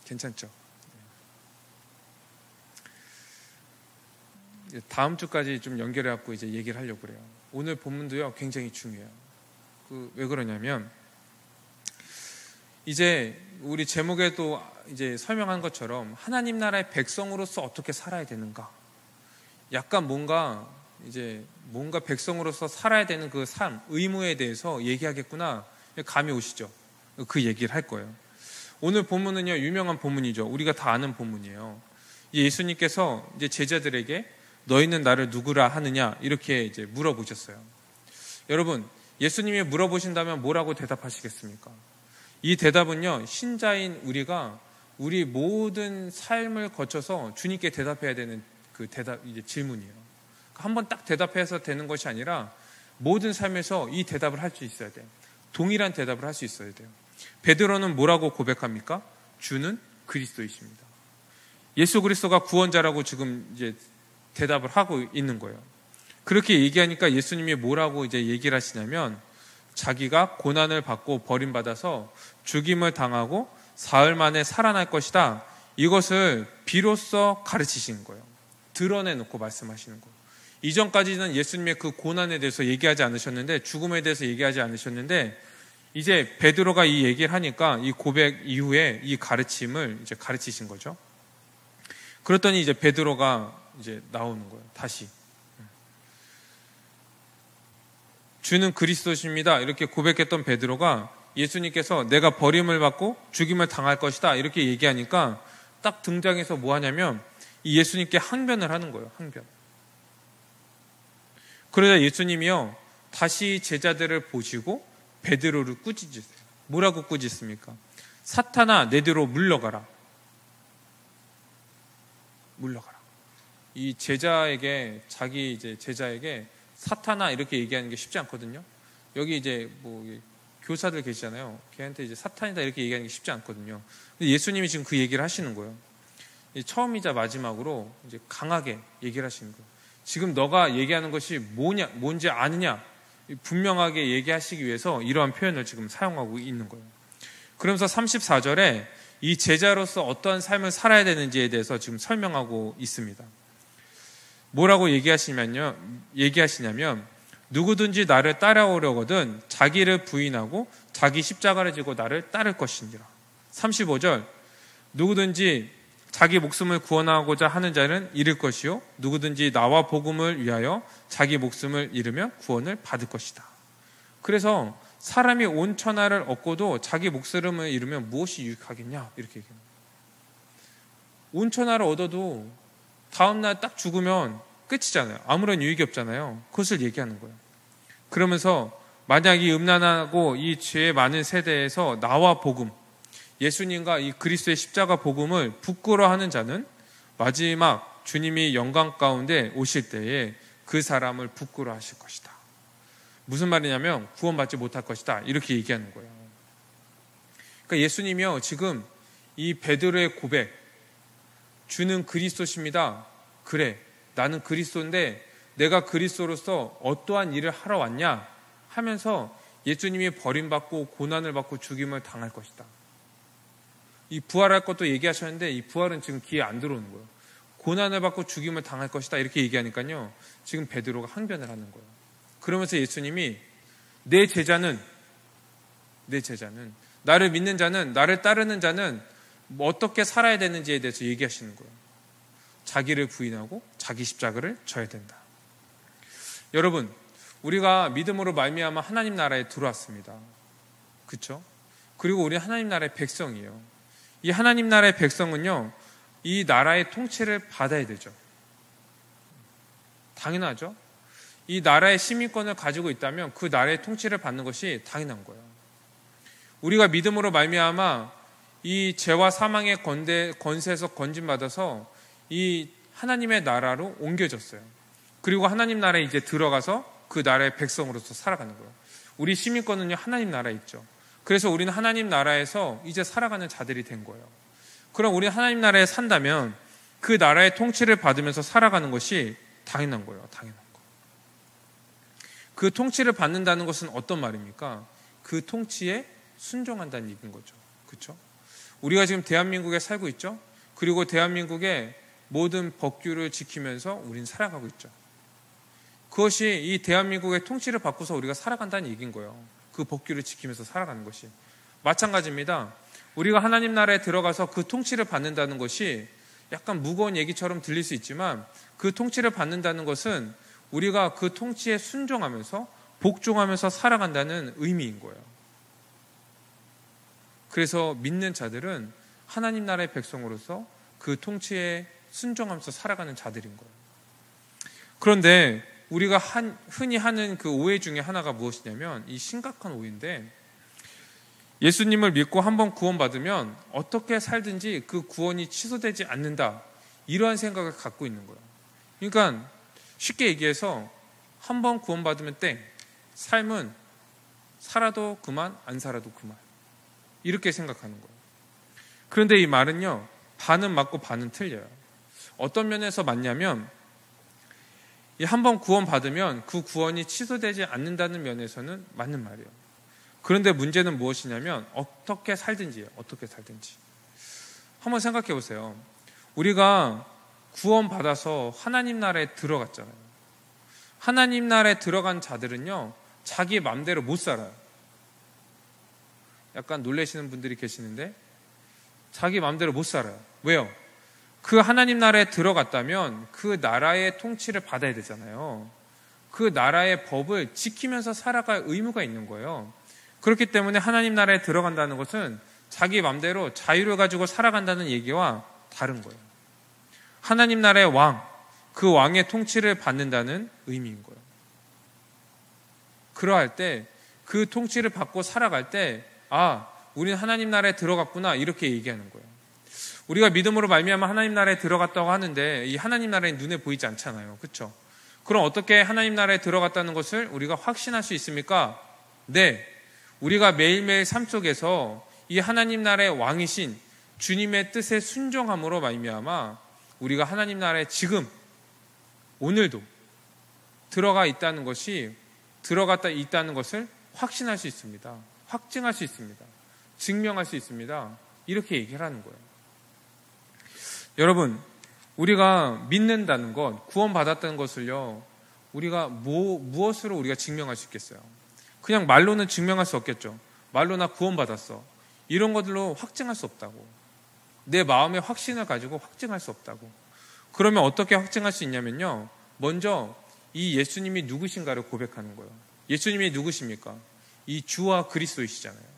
괜찮죠? 다음 주까지 좀 연결해갖고 이제 얘기를 하려고 그래요. 오늘 본문도요, 굉장히 중요해요. 왜 그러냐면, 이제 우리 제목에도 이제 설명한 것처럼 하나님 나라의 백성으로서 어떻게 살아야 되는가. 약간 뭔가 백성으로서 살아야 되는 그 삶, 의무에 대해서 얘기하겠구나. 감이 오시죠? 그 얘기를 할 거예요. 오늘 본문은요, 유명한 본문이죠. 우리가 다 아는 본문이에요. 예수님께서 이제 제자들에게 너희는 나를 누구라 하느냐, 이렇게 이제 물어보셨어요. 여러분, 예수님이 물어보신다면 뭐라고 대답하시겠습니까? 이 대답은요, 신자인 우리가 우리 모든 삶을 거쳐서 주님께 대답해야 되는 그 질문이에요. 한번 딱 대답해서 되는 것이 아니라 모든 삶에서 이 대답을 할 수 있어야 돼요. 동일한 대답을 할 수 있어야 돼요. 베드로는 뭐라고 고백합니까? 주는 그리스도이십니다. 예수 그리스도가 구원자라고 지금 이제 대답을 하고 있는 거예요. 그렇게 얘기하니까 예수님이 뭐라고 이제 얘기를 하시냐면, 자기가 고난을 받고 버림받아서 죽임을 당하고 사흘 만에 살아날 것이다. 이것을 비로소 가르치시는 거예요. 드러내놓고 말씀하시는 거예요. 이전까지는 예수님의 그 고난에 대해서 얘기하지 않으셨는데, 죽음에 대해서 얘기하지 않으셨는데, 이제 베드로가 이 얘기를 하니까 이 고백 이후에 이 가르침을 이제 가르치신 거죠. 그랬더니 이제 베드로가 이제 나오는 거예요. 다시. 주는 그리스도십니다. 이렇게 고백했던 베드로가 예수님께서 내가 버림을 받고 죽임을 당할 것이다. 이렇게 얘기하니까 딱 등장해서 뭐 하냐면 이 예수님께 항변을 하는 거예요. 항변. 그러자 예수님이요. 다시 제자들을 보시고 베드로를 꾸짖으세요. 뭐라고 꾸짖습니까? 사탄아, 내 뒤로 물러가라. 물러가라. 이 제자에게, 자기 이제 제자에게 사탄아 이렇게 얘기하는 게 쉽지 않거든요. 여기 이제 뭐 교사들 계시잖아요. 걔한테 이제 사탄이다 이렇게 얘기하는 게 쉽지 않거든요. 근데 예수님이 지금 그 얘기를 하시는 거예요. 처음이자 마지막으로 이제 강하게 얘기를 하시는 거예요. 지금 너가 얘기하는 것이 뭔지 아느냐? 분명하게 얘기하시기 위해서 이러한 표현을 지금 사용하고 있는 거예요. 그러면서 34절에 이 제자로서 어떠한 삶을 살아야 되는지에 대해서 지금 설명하고 있습니다. 뭐라고 얘기하시냐면 누구든지 나를 따라오려거든 자기를 부인하고 자기 십자가를 지고 나를 따를 것이니라. 35절 누구든지 자기 목숨을 구원하고자 하는 자는 잃을 것이요 누구든지 나와 복음을 위하여 자기 목숨을 잃으면 구원을 받을 것이다. 그래서 사람이 온 천하를 얻고도 자기 목숨을 잃으면 무엇이 유익하겠냐 이렇게 얘기합니다. 온 천하를 얻어도 다음날 딱 죽으면 끝이잖아요. 아무런 유익이 없잖아요. 그것을 얘기하는 거예요. 그러면서 만약 이 음란하고 이 죄 많은 세대에서 나와 복음, 예수님과 이 그리스도의 십자가 복음을 부끄러워하는 자는 마지막 주님이 영광 가운데 오실 때에 그 사람을 부끄러워하실 것이다. 무슨 말이냐면 구원받지 못할 것이다. 이렇게 얘기하는 거예요. 그러니까 예수님이요 지금 이 베드로의 고백, 주는 그리스도십니다. 그래, 나는 그리스도인데 내가 그리스도로서 어떠한 일을 하러 왔냐 하면서 예수님이 버림받고 고난을 받고 죽임을 당할 것이다. 이 부활할 것도 얘기하셨는데 이 부활은 지금 귀에 안 들어오는 거예요. 고난을 받고 죽임을 당할 것이다 이렇게 얘기하니까요 지금 베드로가 항변을 하는 거예요. 그러면서 예수님이 내 제자는 나를 믿는 자는, 나를 따르는 자는 뭐 어떻게 살아야 되는지에 대해서 얘기하시는 거예요. 자기를 부인하고 자기 십자가를 져야 된다. 여러분, 우리가 믿음으로 말미암아 하나님 나라에 들어왔습니다. 그렇죠? 그리고 우리 하나님 나라의 백성이에요. 이 하나님 나라의 백성은요, 이 나라의 통치를 받아야 되죠. 당연하죠. 이 나라의 시민권을 가지고 있다면 그 나라의 통치를 받는 것이 당연한 거예요. 우리가 믿음으로 말미암아 이 죄와 사망의 권세에서 건진받아서 이 하나님의 나라로 옮겨졌어요. 그리고 하나님 나라에 이제 들어가서 그 나라의 백성으로서 살아가는 거예요. 우리 시민권은요 하나님 나라에 있죠. 그래서 우리는 하나님 나라에서 이제 살아가는 자들이 된 거예요. 그럼 우리 하나님 나라에 산다면 그 나라의 통치를 받으면서 살아가는 것이 당연한 거예요. 당연한 거. 그 통치를 받는다는 것은 어떤 말입니까? 그 통치에 순종한다는 얘기인 거죠. 그렇죠? 우리가 지금 대한민국에 살고 있죠. 그리고 대한민국의 모든 법규를 지키면서 우리는 살아가고 있죠. 그것이 이 대한민국의 통치를 받고서 우리가 살아간다는 얘기인 거예요. 그 법규를 지키면서 살아가는 것이. 마찬가지입니다. 우리가 하나님 나라에 들어가서 그 통치를 받는다는 것이 약간 무거운 얘기처럼 들릴 수 있지만 그 통치를 받는다는 것은 우리가 그 통치에 순종하면서 복종하면서 살아간다는 의미인 거예요. 그래서 믿는 자들은 하나님 나라의 백성으로서 그 통치에 순종하면서 살아가는 자들인 거예요. 그런데 우리가 흔히 하는 그 오해 중에 하나가 무엇이냐면 이 심각한 오해인데 예수님을 믿고 한번 구원받으면 어떻게 살든지 그 구원이 취소되지 않는다. 이러한 생각을 갖고 있는 거예요. 그러니까 쉽게 얘기해서 한번 구원받으면 땡. 삶은 살아도 그만, 안 살아도 그만. 이렇게 생각하는 거예요. 그런데 이 말은요. 반은 맞고 반은 틀려요. 어떤 면에서 맞냐면 한번 구원받으면 그 구원이 취소되지 않는다는 면에서는 맞는 말이에요. 그런데 문제는 무엇이냐면 어떻게 살든지예요. 어떻게 살든지. 한번 생각해 보세요. 우리가 구원받아서 하나님 나라에 들어갔잖아요. 하나님 나라에 들어간 자들은요. 자기 마음대로 못 살아요. 약간 놀라시는 분들이 계시는데 자기 마음대로 못 살아요. 왜요? 그 하나님 나라에 들어갔다면 그 나라의 통치를 받아야 되잖아요. 그 나라의 법을 지키면서 살아갈 의무가 있는 거예요. 그렇기 때문에 하나님 나라에 들어간다는 것은 자기 맘대로 자유를 가지고 살아간다는 얘기와 다른 거예요. 하나님 나라의 왕, 그 왕의 통치를 받는다는 의미인 거예요. 그러할 때, 그 통치를 받고 살아갈 때, 우리는 하나님 나라에 들어갔구나, 이렇게 얘기하는 거예요. 우리가 믿음으로 말미암아 하나님 나라에 들어갔다고 하는데 이 하나님 나라에 눈에 보이지 않잖아요. 그렇죠? 그럼 어떻게 하나님 나라에 들어갔다는 것을 우리가 확신할 수 있습니까? 네, 우리가 매일매일 삶 속에서 이 하나님 나라의 왕이신 주님의 뜻에 순종함으로 말미암아 우리가 하나님 나라에 지금 오늘도 들어갔다 있다는 것을 확신할 수 있습니다. 확증할 수 있습니다. 증명할 수 있습니다. 이렇게 얘기를 하는 거예요. 여러분, 우리가 믿는다는 것, 구원받았다는 것을요, 우리가 무엇으로 우리가 증명할 수 있겠어요? 그냥 말로는 증명할 수 없겠죠. 말로 나 구원받았어. 이런 것들로 확증할 수 없다고. 내 마음의 확신을 가지고 확증할 수 없다고. 그러면 어떻게 확증할 수 있냐면요, 먼저 이 예수님이 누구신가를 고백하는 거예요. 예수님이 누구십니까? 이 주와 그리스도이시잖아요.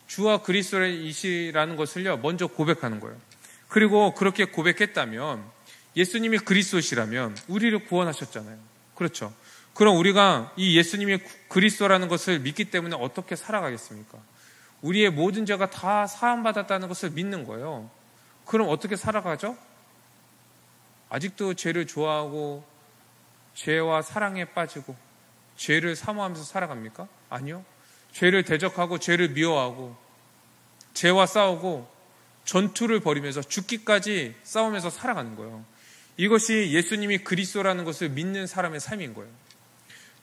주와 그리스도이시라는 것을요, 먼저 고백하는 거예요. 그리고 그렇게 고백했다면 예수님이 그리스도시라면 우리를 구원하셨잖아요. 그렇죠? 그럼 우리가 이 예수님이 그리스도라는 것을 믿기 때문에 어떻게 살아가겠습니까? 우리의 모든 죄가 다 사함받았다는 것을 믿는 거예요. 그럼 어떻게 살아가죠? 아직도 죄를 좋아하고 죄와 사랑에 빠지고 죄를 사모하면서 살아갑니까? 아니요. 죄를 대적하고 죄를 미워하고 죄와 싸우고 전투를 벌이면서 죽기까지 싸우면서 살아가는 거예요. 이것이 예수님이 그리스도라는 것을 믿는 사람의 삶인 거예요.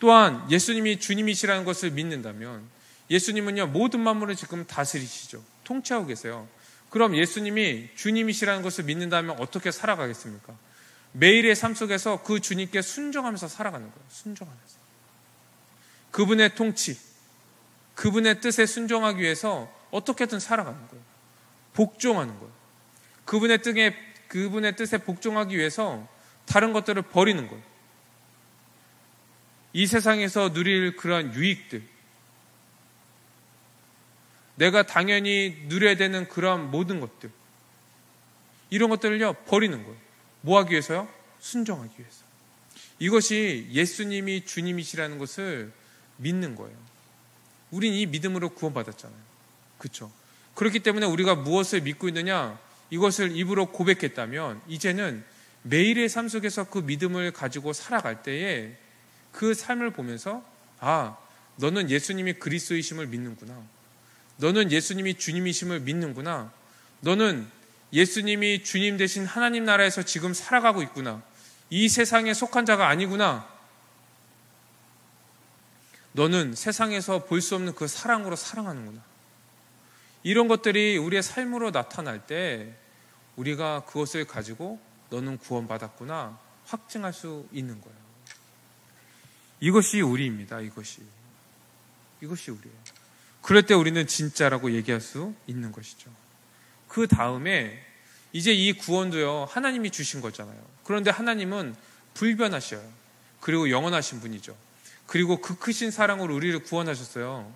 또한 예수님이 주님이시라는 것을 믿는다면 예수님은요, 모든 만물을 지금 다스리시죠. 통치하고 계세요. 그럼 예수님이 주님이시라는 것을 믿는다면 어떻게 살아가겠습니까? 매일의 삶 속에서 그 주님께 순종하면서 살아가는 거예요. 순종하면서. 그분의 통치, 그분의 뜻에 순종하기 위해서 어떻게든 살아가는 거예요. 복종하는 거예요. 그분의 뜻에 복종하기 위해서 다른 것들을 버리는 거예요. 이 세상에서 누릴 그런 유익들, 내가 당연히 누려야 되는 그런 모든 것들, 이런 것들을요, 버리는 거예요. 뭐 하기 위해서요? 순종하기 위해서. 이것이 예수님이 주님이시라는 것을 믿는 거예요. 우린 이 믿음으로 구원받았잖아요. 그렇죠? 그렇기 때문에 우리가 무엇을 믿고 있느냐, 이것을 입으로 고백했다면 이제는 매일의 삶 속에서 그 믿음을 가지고 살아갈 때에 그 삶을 보면서 너는 예수님이 그리스도이심을 믿는구나. 너는 예수님이 주님이심을 믿는구나. 너는 예수님이 주님 되신 하나님 나라에서 지금 살아가고 있구나. 이 세상에 속한 자가 아니구나. 너는 세상에서 볼 수 없는 그 사랑으로 사랑하는구나. 이런 것들이 우리의 삶으로 나타날 때 우리가 그것을 가지고 너는 구원받았구나 확증할 수 있는 거예요. 이것이 우리입니다. 이것이 우리예요. 그럴 때 우리는 진짜라고 얘기할 수 있는 것이죠. 그 다음에 이제 이 구원도요, 하나님이 주신 거잖아요. 그런데 하나님은 불변하셔요. 그리고 영원하신 분이죠. 그리고 그 크신 사랑으로 우리를 구원하셨어요.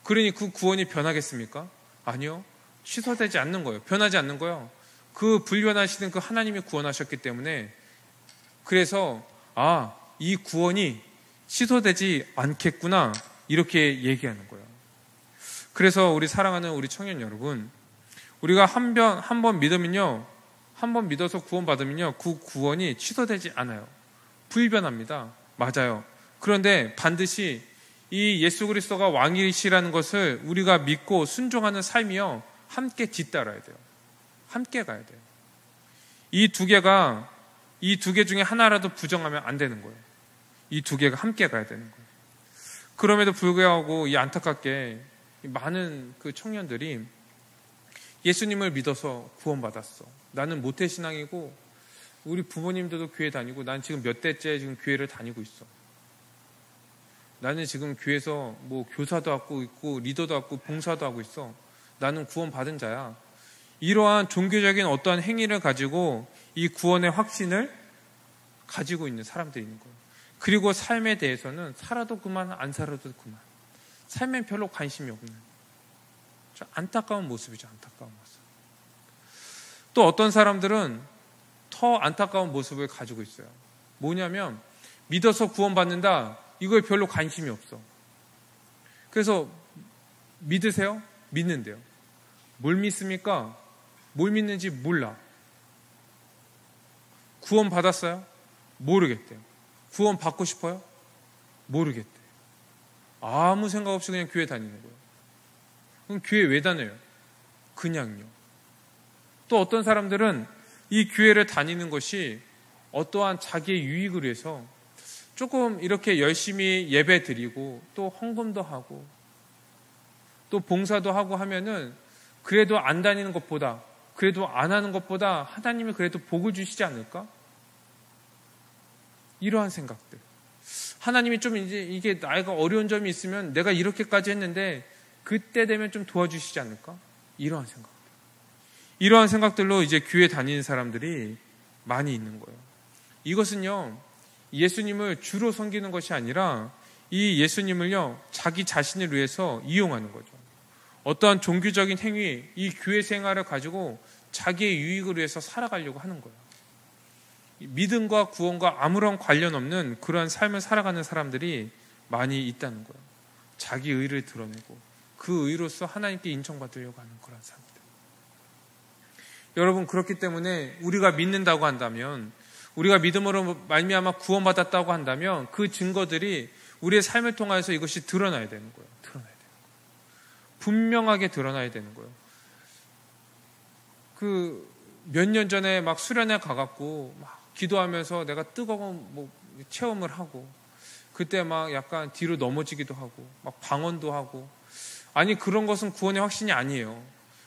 그러니 그 구원이 변하겠습니까? 아니요. 취소되지 않는 거예요. 변하지 않는 거예요. 그 불변하시는 그 하나님이 구원하셨기 때문에, 그래서 이 구원이 취소되지 않겠구나 이렇게 얘기하는 거예요. 그래서 우리 사랑하는 우리 청년 여러분, 우리가 한 번 믿으면요, 한 번 믿어서 구원받으면요, 그 구원이 취소되지 않아요. 불변합니다. 맞아요. 그런데 반드시 이 예수 그리스도가 왕이시라는 것을 우리가 믿고 순종하는 삶이요, 함께 뒤따라야 돼요. 함께 가야 돼요. 이 두 개 중에 하나라도 부정하면 안 되는 거예요. 이 두 개가 함께 가야 되는 거예요. 그럼에도 불구하고 이 안타깝게 많은 그 청년들이 예수님을 믿어서 구원받았어. 나는 모태신앙이고 우리 부모님들도 교회 다니고 난 지금 몇 대째 지금 교회를 다니고 있어. 나는 지금 교회에서 뭐 교사도 하고 있고 리더도 하고 봉사도 하고 있어. 나는 구원받은 자야. 이러한 종교적인 어떠한 행위를 가지고 이 구원의 확신을 가지고 있는 사람들이 있는 거예요. 그리고 삶에 대해서는 살아도 그만, 안 살아도 그만. 삶에 별로 관심이 없는 안타까운 모습이죠. 안타까운 모습. 또 어떤 사람들은 더 안타까운 모습을 가지고 있어요. 뭐냐면 믿어서 구원받는다. 이거에 별로 관심이 없어. 그래서 믿으세요? 믿는데요. 뭘 믿습니까? 뭘 믿는지 몰라. 구원 받았어요? 모르겠대요. 구원 받고 싶어요? 모르겠대요. 아무 생각 없이 그냥 교회 다니는 거예요. 그럼 교회 왜 다녀요? 그냥요. 또 어떤 사람들은 이 교회를 다니는 것이 어떠한 자기의 유익을 위해서 조금 이렇게 열심히 예배 드리고 또 헌금도 하고 또 봉사도 하고 하면은 그래도 안 다니는 것보다, 그래도 안 하는 것보다 하나님이 그래도 복을 주시지 않을까? 이러한 생각들. 하나님이 좀 이게 나이가 어려운 점이 있으면 내가 이렇게까지 했는데 그때 되면 좀 도와주시지 않을까? 이러한 생각들. 이러한 생각들로 이제 교회 다니는 사람들이 많이 있는 거예요. 이것은요, 예수님을 주로 섬기는 것이 아니라 이 예수님을요, 자기 자신을 위해서 이용하는 거죠. 어떠한 종교적인 행위, 이 교회 생활을 가지고 자기의 유익을 위해서 살아가려고 하는 거예요. 믿음과 구원과 아무런 관련 없는 그러한 삶을 살아가는 사람들이 많이 있다는 거예요. 자기 의를 드러내고 그 의로서 하나님께 인정받으려고 하는 그런 사람들. 여러분, 그렇기 때문에 우리가 믿는다고 한다면, 우리가 믿음으로 말미암아 구원받았다고 한다면 그 증거들이 우리의 삶을 통해서 이것이 드러나야 되는 거예요. 드러나야 돼요. 분명하게 드러나야 되는 거예요. 몇 년 전에 막 수련회 가갖고 막 기도하면서 내가 뜨거운 체험을 하고 그때 막 약간 뒤로 넘어지기도 하고 막 방언도 하고, 아니 그런 것은 구원의 확신이 아니에요.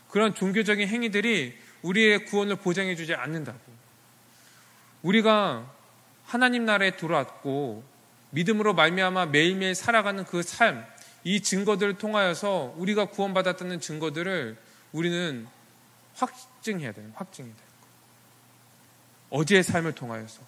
그런 종교적인 행위들이 우리의 구원을 보장해 주지 않는다고. 우리가 하나님 나라에 들어왔고 믿음으로 말미암아 매일매일 살아가는 그 삶, 이 증거들을 통하여서 우리가 구원받았다는 증거들을 우리는 확증해야 돼요. 확증해야 돼요. 어제의 삶을 통하여서,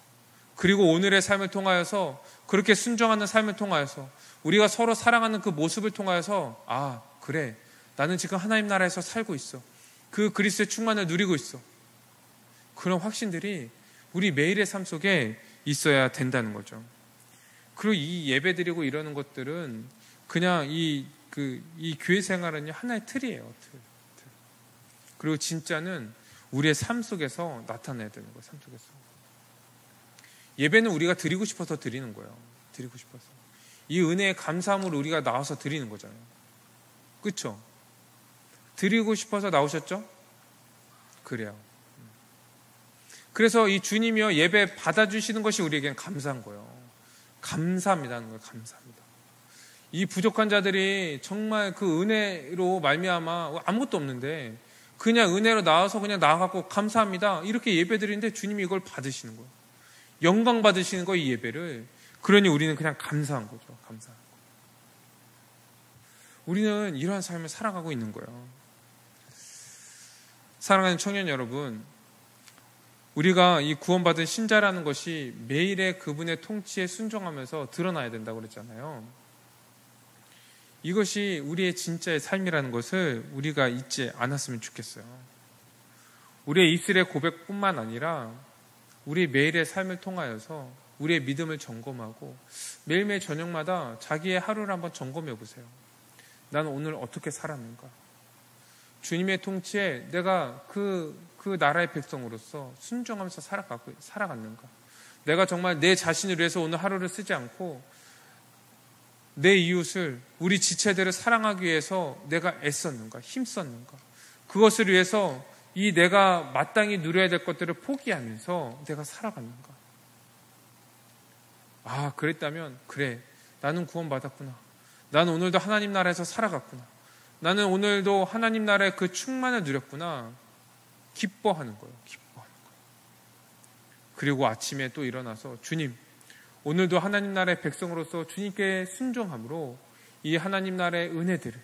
그리고 오늘의 삶을 통하여서, 그렇게 순종하는 삶을 통하여서, 우리가 서로 사랑하는 그 모습을 통하여서, 아, 그래, 나는 지금 하나님 나라에서 살고 있어. 그 그리스도의 충만을 누리고 있어. 그런 확신들이 우리 매일의 삶 속에 있어야 된다는 거죠. 그리고 이 예배드리고 이러는 것들은 그냥 이 교회 생활은 하나의 틀이에요. 틀. 그리고 진짜는 우리의 삶 속에서 나타나야 되는 거예요. 삶 속에서. 예배는 우리가 드리고 싶어서 드리는 거예요. 드리고 싶어서. 이 은혜의 감사함으로 우리가 나와서 드리는 거잖아요. 그렇죠? 드리고 싶어서 나오셨죠? 그래요. 그래서 이 주님이요, 예배 받아주시는 것이 우리에겐 감사한 거예요. 감사합니다 하는 거예요. 감사합니다. 이 부족한 자들이 정말 그 은혜로 말미암아 아무것도 없는데 그냥 은혜로 나와서 그냥 나와갖고 감사합니다 이렇게 예배드리는데 주님이 이걸 받으시는 거예요. 영광 받으시는 거예요, 이 예배를. 그러니 우리는 그냥 감사한 거죠. 감사한 거. 우리는 이러한 삶을 살아가고 있는 거예요. 사랑하는 청년 여러분, 우리가 이 구원받은 신자라는 것이 매일의 그분의 통치에 순종하면서 드러나야 된다고 그랬잖아요. 이것이 우리의 진짜의 삶이라는 것을 우리가 잊지 않았으면 좋겠어요. 우리의 이슬의 고백뿐만 아니라 우리 매일의 삶을 통하여서 우리의 믿음을 점검하고 매일매일 저녁마다 자기의 하루를 한번 점검해 보세요. 나는 오늘 어떻게 살았는가? 주님의 통치에 내가 그 나라의 백성으로서 순종하면서 살아갔는가? 내가 정말 내 자신을 위해서 오늘 하루를 쓰지 않고 내 이웃을, 우리 지체들을 사랑하기 위해서 내가 애썼는가? 힘썼는가? 그것을 위해서 이 내가 마땅히 누려야 될 것들을 포기하면서 내가 살아갔는가? 아, 그랬다면 그래, 나는 구원받았구나. 나는 오늘도 하나님 나라에서 살아갔구나. 나는 오늘도 하나님 나라의 그 충만을 누렸구나. 기뻐하는 거예요. 기뻐하는 거예요. 그리고 아침에 또 일어나서 주님, 오늘도 하나님 나라의 백성으로서 주님께 순종함으로 이 하나님 나라의 은혜들을,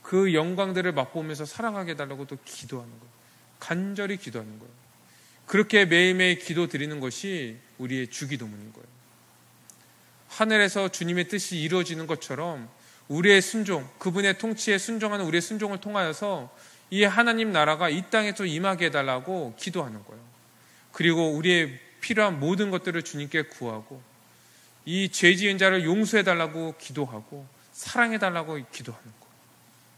그 영광들을 맛보면서 살아가게 해달라고 또 기도하는 거예요. 간절히 기도하는 거예요. 그렇게 매일매일 기도 드리는 것이 우리의 주기도문인 거예요. 하늘에서 주님의 뜻이 이루어지는 것처럼 우리의 순종, 그분의 통치에 순종하는 우리의 순종을 통하여서 이 하나님 나라가 이 땅에 좀 임하게 해달라고 기도하는 거예요. 그리고 우리의 필요한 모든 것들을 주님께 구하고 이 죄 지은 자를 용서해달라고 기도하고 사랑해달라고 기도하는 거예요.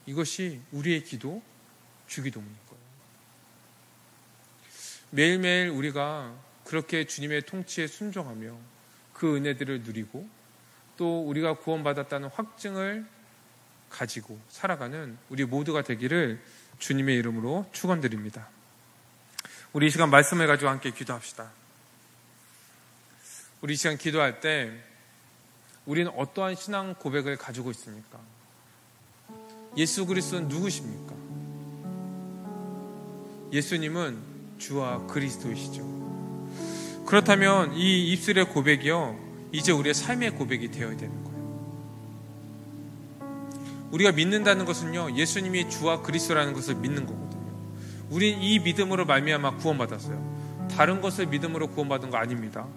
이것이 우리의 기도, 주기도문인 거예요. 매일매일 우리가 그렇게 주님의 통치에 순종하며 그 은혜들을 누리고 또 우리가 구원받았다는 확증을 가지고 살아가는 우리 모두가 되기를 주님의 이름으로 축원드립니다. 우리 이 시간 말씀을 가지고 함께 기도합시다. 우리 이 시간 기도할 때 우리는 어떠한 신앙 고백을 가지고 있습니까? 예수 그리스도는 누구십니까? 예수님은 주와 그리스도이시죠. 그렇다면 이 입술의 고백이요, 이제 우리의 삶의 고백이 되어야 되는 거예요. 우리가 믿는다는 것은요, 예수님이 주와 그리스도라는 것을 믿는 거거든요. 우린 이 믿음으로 말미암아 구원받았어요. 다른 것을 믿음으로 구원받은 거 아닙니다.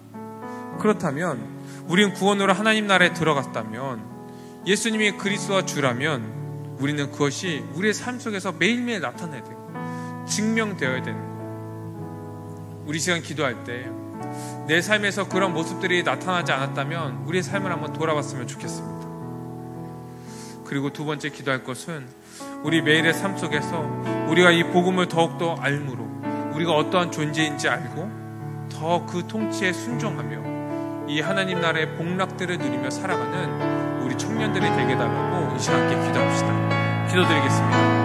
그렇다면 우린 구원으로 하나님 나라에 들어갔다면, 예수님이 그리스도와 주라면 우리는 그것이 우리의 삶 속에서 매일매일 나타나야 돼요. 증명되어야 되는 거예요. 우리 시간 기도할 때 내 삶에서 그런 모습들이 나타나지 않았다면 우리의 삶을 한번 돌아봤으면 좋겠습니다. 그리고 두 번째 기도할 것은 우리 매일의 삶 속에서 우리가 이 복음을 더욱더 알므로 우리가 어떠한 존재인지 알고 더 그 통치에 순종하며 이 하나님 나라의 복락들을 누리며 살아가는 우리 청년들이 되게 해달라고 이 시간 함께 기도합시다. 기도드리겠습니다.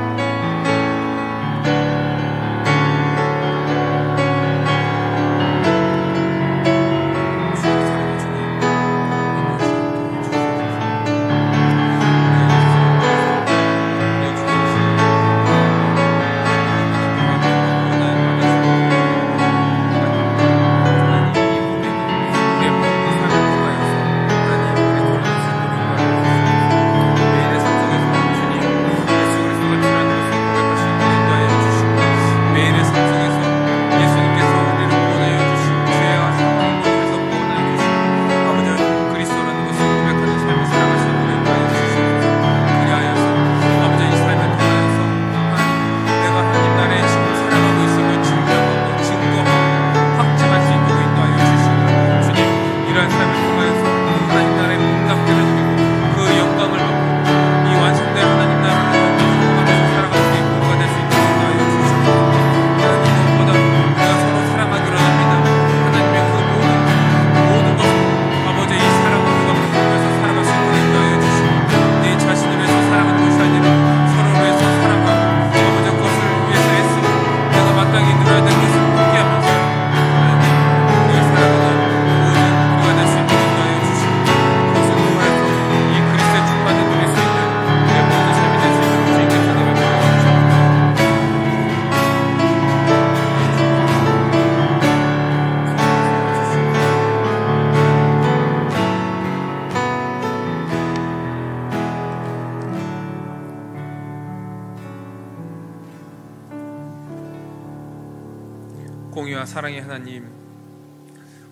공의와 사랑의 하나님,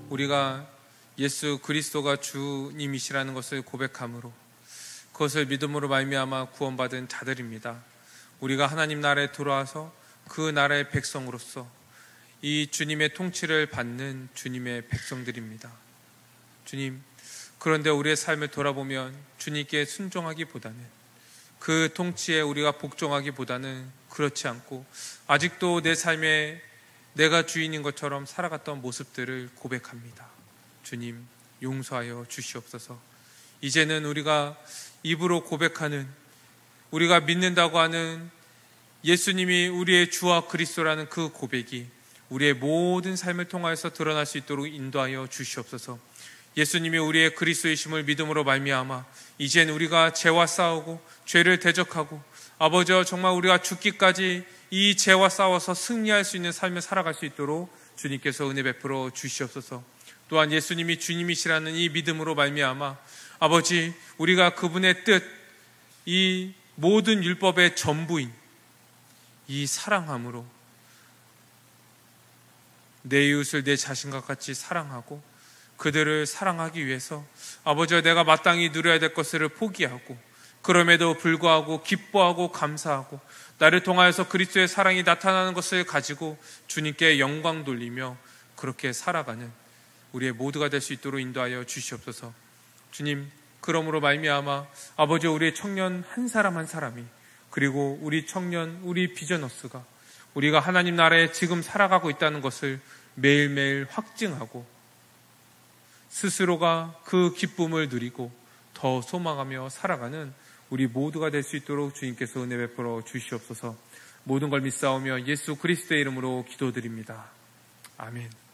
우리가 예수 그리스도가 주님이시라는 것을 고백함으로 그것을 믿음으로 말미암아 구원받은 자들입니다. 우리가 하나님 나라에 돌아와서 그 나라의 백성으로서 이 주님의 통치를 받는 주님의 백성들입니다. 주님, 그런데 우리의 삶을 돌아보면 주님께 순종하기보다는, 그 통치에 우리가 복종하기보다는 그렇지 않고 아직도 내 삶에 내가 주인인 것처럼 살아갔던 모습들을 고백합니다. 주님, 용서하여 주시옵소서. 이제는 우리가 입으로 고백하는, 우리가 믿는다고 하는 예수님이 우리의 주와 그리스도라는 그 고백이 우리의 모든 삶을 통하여서 드러날 수 있도록 인도하여 주시옵소서. 예수님이 우리의 그리스도이심을 믿음으로 말미암아 이젠 우리가 죄와 싸우고 죄를 대적하고, 아버지와 정말 우리가 죽기까지 이 죄와 싸워서 승리할 수 있는 삶을 살아갈 수 있도록 주님께서 은혜 베풀어 주시옵소서. 또한 예수님이 주님이시라는 이 믿음으로 말미암아 아버지, 우리가 그분의 뜻, 이 모든 율법의 전부인 이 사랑함으로 내 이웃을 내 자신과 같이 사랑하고 그들을 사랑하기 위해서 아버지와 내가 마땅히 누려야 될 것을 포기하고 그럼에도 불구하고 기뻐하고 감사하고 나를 통하여서 그리스도의 사랑이 나타나는 것을 가지고 주님께 영광 돌리며 그렇게 살아가는 우리의 모두가 될 수 있도록 인도하여 주시옵소서. 주님, 그러므로 말미암아 아버지 우리의 청년 한 사람 한 사람이 그리고 우리 청년, 우리 비전너스가 우리가 하나님 나라에 지금 살아가고 있다는 것을 매일매일 확증하고 스스로가 그 기쁨을 누리고 더 소망하며 살아가는 우리 모두가 될 수 있도록 주님께서 은혜 베풀어 주시옵소서. 모든 걸 믿사오며 예수 그리스도의 이름으로 기도드립니다. 아멘.